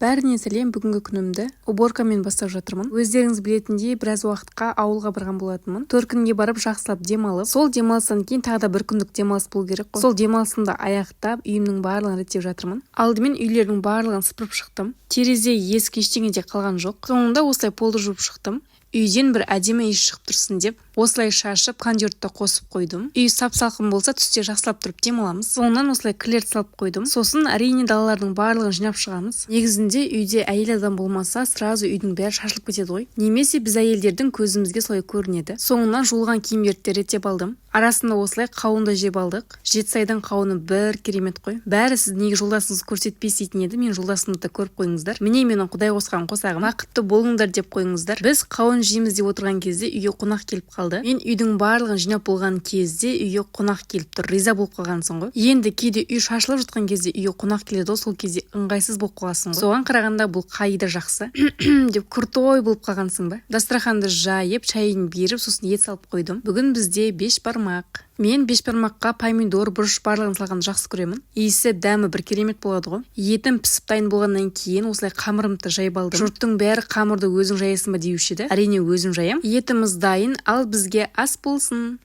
Бәріне сәлем, бүгінгі күнімді уборкамен бастап жатырмын. Өздеріңіз білетіндей, біраз уақытқа ауылға барған болатынмын. 4 күнге барып жақсылап демалып, сол демалыстан кейін тағы да 1 күндік демалыс болу керек қой. Сол демалысымды аяқтап, үйімнің барлығын реттеп жатырмын. Алдымен үйлердің барлығын сыпырып шықтым. Терезе, есік ештеңе де қалған жоқ. Соңында осылай полды жуып шықтым. Үйден бір әдемі иіс шығып тұрсын деп, осылай шашып, кондертті қосып қойдым. Үй сап-салқын болса, түсте жақсылап тұрып демаламыз. Соңынан осылай клерт салып қойдым. Сосын әрине далалардың барлығын жинап шығамыз. Негізінде үйде әйел адам болмаса, сразу үйдің бәрі шашылып кетеді ғой. Немесе біз әйелдердің көзімізге солай көрінеді. Соңынан жуылған киімдерді реттеп алдым. Арасында осылай қауынды жеп алдық. Жетісайдың қауыны бір керемет қой. Бәрі сіз неге жолдасыңыз көрсетпейсіз дейтін еді. Мен жолдасымды көріп қойыңыздар. Міне менің Құдай қосқан қосағым. Бақытты болыңдар деп қойыңыздар. Біз қауын жейміз деп отырған кезде үйге қонақ келіп қалды. Мен үйдің барлығын жинап болған кезде үйге қонақ келіп тұр. Риза болып қалғансың ғой. Енді кейде үй шашылып жатқан кезде үйге қонақ келеді, сол кезде ыңғайсыз болып қаласың ғой. Соған қарағанда бұл қайда жақсы деп крутой болып қалғансың ба? Дастарханды жайып, шайын беріп, сосын ет салып қойдым. Бүгін бізде бешбармақ. Мен бешбармаққа помидор, бұрыш барлығын салғанды жақсы көремін. Иісі, дәмі бір керемет болады ғой. Етім пісіп дайын болғаннан кейін осылай қамырымды жайып алдым. Жұрттың бәрі қамырды өзің жаясың ба деуші еді. Әрине өзім жаям. Етіміз дайын, ал бізге ас болсын.